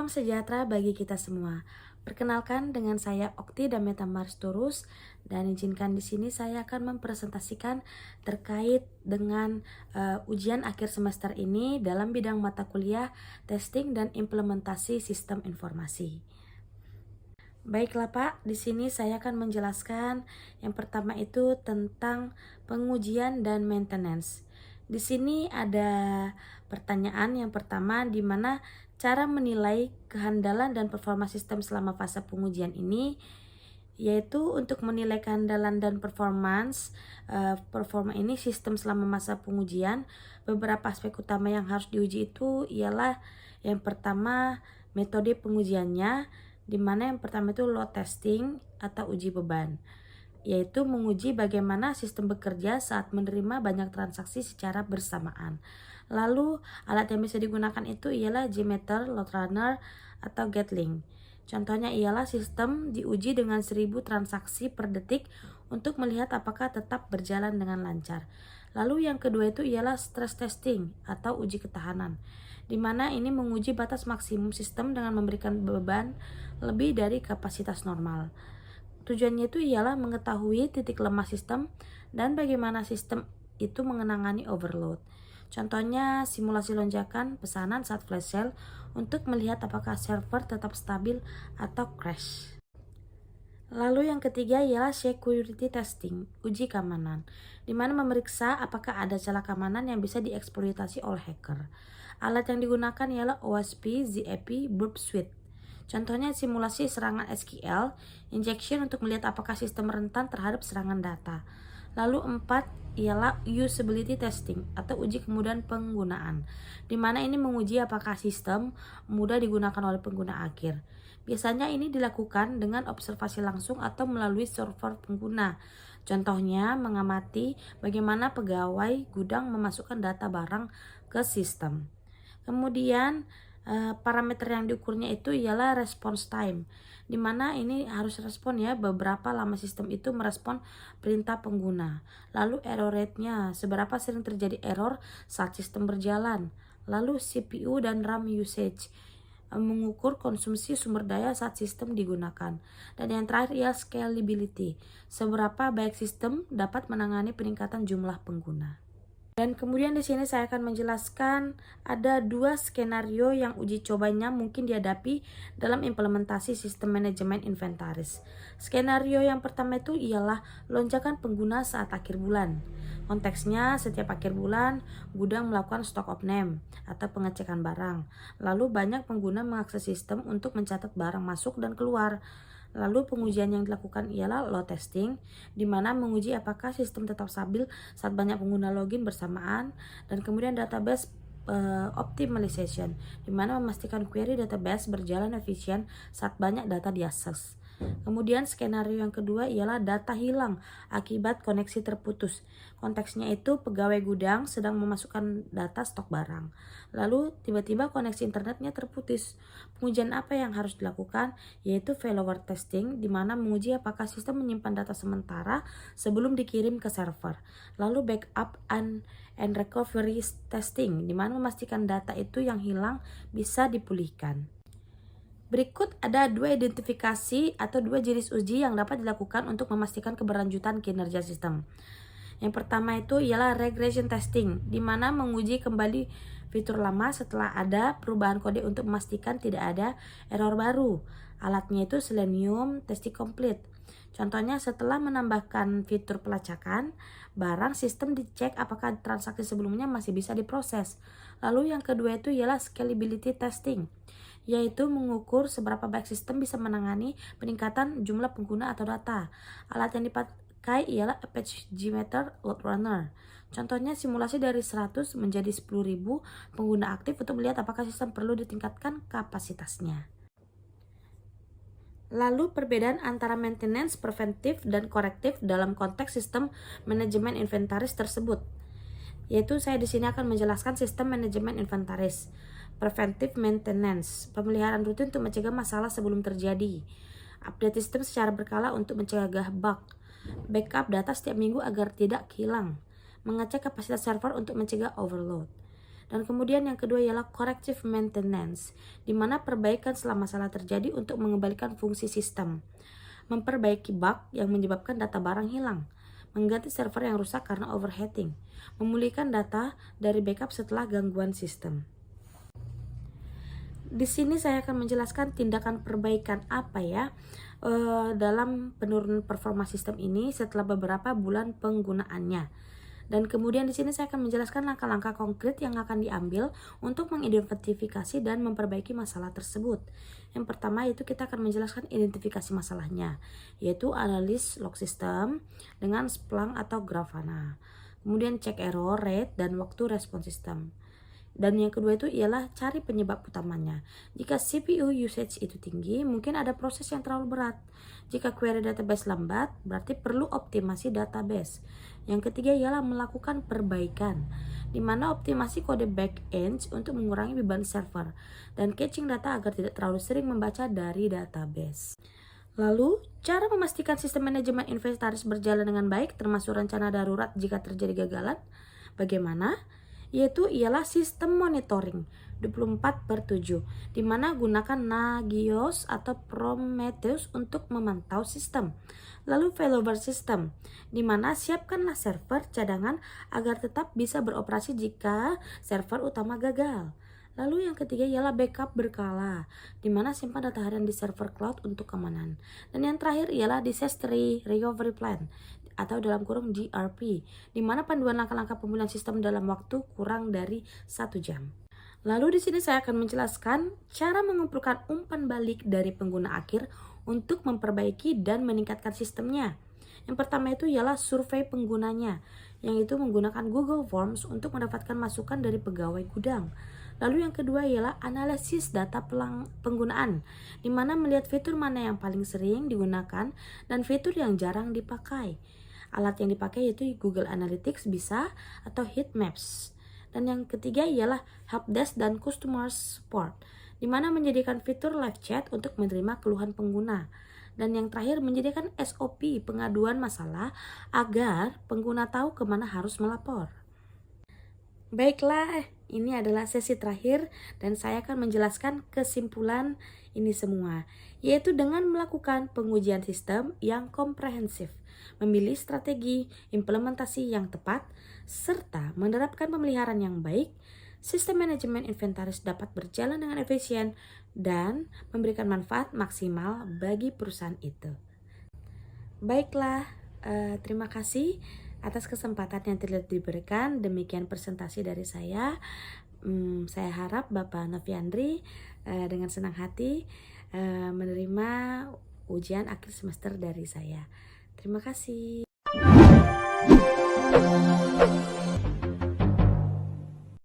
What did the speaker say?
Salam sejahtera bagi kita semua. Perkenalkan dengan saya Okti Dameta Marsturus dan izinkan di sini saya akan mempresentasikan terkait dengan ujian akhir semester ini dalam bidang mata kuliah testing dan implementasi sistem informasi. Baiklah Pak, di sini saya akan menjelaskan yang pertama itu tentang pengujian dan maintenance. Di sini ada pertanyaan yang pertama di mana cara menilai kehandalan dan performa sistem selama fase pengujian ini, yaitu untuk menilai kehandalan dan performa ini sistem selama masa pengujian. Beberapa aspek utama yang harus diuji itu ialah yang pertama metode pengujiannya, di mana yang pertama itu load testing atau uji beban, yaitu menguji bagaimana sistem bekerja saat menerima banyak transaksi secara bersamaan. Lalu alat yang bisa digunakan itu ialah Gmeter, load runner, atau Gatling. Contohnya ialah sistem diuji dengan 1000 transaksi per detik untuk melihat apakah tetap berjalan dengan lancar. Lalu yang kedua itu ialah stress testing atau uji ketahanan, di mana ini menguji batas maksimum sistem dengan memberikan beban lebih dari kapasitas normal. Tujuannya itu ialah mengetahui titik lemah sistem dan bagaimana sistem itu mengenangani overload. Contohnya simulasi lonjakan pesanan saat flash sale untuk melihat apakah server tetap stabil atau crash. Lalu yang ketiga ialah security testing, uji keamanan, di mana memeriksa apakah ada celah keamanan yang bisa dieksploitasi oleh hacker. Alat yang digunakan ialah OSP, ZAP, Burp Suite. Contohnya simulasi serangan SQL, injection untuk melihat apakah sistem rentan terhadap serangan data. Lalu 4 ialah usability testing atau uji kemudahan penggunaan, di mana ini menguji apakah sistem mudah digunakan oleh pengguna akhir. Biasanya ini dilakukan dengan observasi langsung atau melalui server pengguna. Contohnya mengamati bagaimana pegawai gudang memasukkan data barang ke sistem. Kemudian parameter yang diukurnya itu ialah response time, di mana ini harus respon ya, beberapa lama sistem itu merespon perintah pengguna. Lalu error rate-nya, seberapa sering terjadi error saat sistem berjalan. Lalu CPU dan RAM usage, mengukur konsumsi sumber daya saat sistem digunakan. Dan yang terakhir ialah scalability, seberapa baik sistem dapat menangani peningkatan jumlah pengguna. Dan kemudian di sini saya akan menjelaskan ada 2 skenario yang uji cobanya mungkin dihadapi dalam implementasi sistem manajemen inventaris. Skenario yang pertama itu ialah lonjakan pengguna saat akhir bulan. Konteksnya setiap akhir bulan gudang melakukan stock of name atau pengecekan barang. Lalu banyak pengguna mengakses sistem untuk mencatat barang masuk dan keluar. Lalu pengujian yang dilakukan ialah load testing, di mana menguji apakah sistem tetap stabil saat banyak pengguna login bersamaan, dan kemudian database optimization, di mana memastikan query database berjalan efisien saat banyak data diakses. Kemudian skenario yang kedua ialah data hilang akibat koneksi terputus. Konteksnya itu pegawai gudang sedang memasukkan data stok barang. Lalu tiba-tiba koneksi internetnya terputus. Pengujian apa yang harus dilakukan? Yaitu failover testing, di mana menguji apakah sistem menyimpan data sementara sebelum dikirim ke server. Lalu backup and recovery testing, di mana memastikan data itu yang hilang bisa dipulihkan. Berikut ada 2 identifikasi atau 2 jenis uji yang dapat dilakukan untuk memastikan keberlanjutan kinerja sistem. Yang pertama itu ialah regression testing, di mana menguji kembali fitur lama setelah ada perubahan kode untuk memastikan tidak ada error baru. Alatnya itu Selenium Testing Complete. Contohnya setelah menambahkan fitur pelacakan barang, sistem dicek apakah transaksi sebelumnya masih bisa diproses. Lalu yang kedua itu ialah scalability testing, yaitu mengukur seberapa baik sistem bisa menangani peningkatan jumlah pengguna atau data. Alat yang dipakai ialah Apache Gmeter Load Runner. Contohnya simulasi dari 100 menjadi 10.000 pengguna aktif untuk melihat apakah sistem perlu ditingkatkan kapasitasnya. Lalu perbedaan antara maintenance preventif dan korektif dalam konteks sistem manajemen inventaris tersebut, yaitu saya di sini akan menjelaskan sistem manajemen inventaris. Preventive maintenance, pemeliharaan rutin untuk mencegah masalah sebelum terjadi. Update sistem secara berkala untuk mencegah bug. Backup data setiap minggu agar tidak hilang. Mengecek kapasitas server untuk mencegah overload. Dan kemudian yang kedua ialah corrective maintenance, di mana perbaikan setelah masalah terjadi untuk mengembalikan fungsi sistem, memperbaiki bug yang menyebabkan data barang hilang, mengganti server yang rusak karena overheating, memulihkan data dari backup setelah gangguan sistem. Di sini saya akan menjelaskan tindakan perbaikan apa ya dalam penurunan performa sistem ini setelah beberapa bulan penggunaannya. Dan kemudian di sini saya akan menjelaskan langkah-langkah konkret yang akan diambil untuk mengidentifikasi dan memperbaiki masalah tersebut. Yang pertama itu kita akan menjelaskan identifikasi masalahnya, yaitu analis log system dengan Splunk atau Grafana. Kemudian cek error rate dan waktu respon sistem. Dan yang kedua itu ialah cari penyebab utamanya. Jika CPU usage itu tinggi, mungkin ada proses yang terlalu berat. Jika query database lambat, berarti perlu optimasi database. Yang ketiga ialah melakukan perbaikan, di mana optimasi kode backend untuk mengurangi beban server dan caching data agar tidak terlalu sering membaca dari database. Lalu, cara memastikan sistem manajemen inventaris berjalan dengan baik termasuk rencana darurat jika terjadi gagalan. Bagaimana? Yaitu ialah sistem monitoring 24/7, di mana gunakan Nagios atau Prometheus untuk memantau sistem. Lalu failover system, di mana siapkanlah server cadangan agar tetap bisa beroperasi jika server utama gagal. Lalu yang ketiga ialah backup berkala, di mana simpan data harian di server cloud untuk keamanan. Dan yang terakhir ialah disaster recovery plan atau dalam kurung DRP, di mana panduan langkah-langkah pemulihan sistem dalam waktu kurang dari 1 jam. Lalu di sini saya akan menjelaskan cara mengumpulkan umpan balik dari pengguna akhir untuk memperbaiki dan meningkatkan sistemnya. Yang pertama itu ialah survei penggunanya, yang itu menggunakan Google Forms untuk mendapatkan masukan dari pegawai gudang. Lalu yang kedua ialah analisis data penggunaan, di mana melihat fitur mana yang paling sering digunakan dan fitur yang jarang dipakai. Alat yang dipakai yaitu Google Analytics bisa atau heat maps. Dan yang ketiga ialah helpdesk dan customer support, di mana menjadikan fitur live chat untuk menerima keluhan pengguna. Dan yang terakhir menjadikan SOP pengaduan masalah agar pengguna tahu kemana harus melapor. Baiklah, ini adalah sesi terakhir dan saya akan menjelaskan kesimpulan ini semua, yaitu dengan melakukan pengujian sistem yang komprehensif, memilih strategi implementasi yang tepat, serta menerapkan pemeliharaan yang baik, sistem manajemen inventaris dapat berjalan dengan efisien dan memberikan manfaat maksimal bagi perusahaan itu. Baiklah, terima kasih atas kesempatan yang telah diberikan. Demikian presentasi dari saya. Saya harap Bapak Noviandri dengan senang hati menerima ujian akhir semester dari saya. Terima kasih.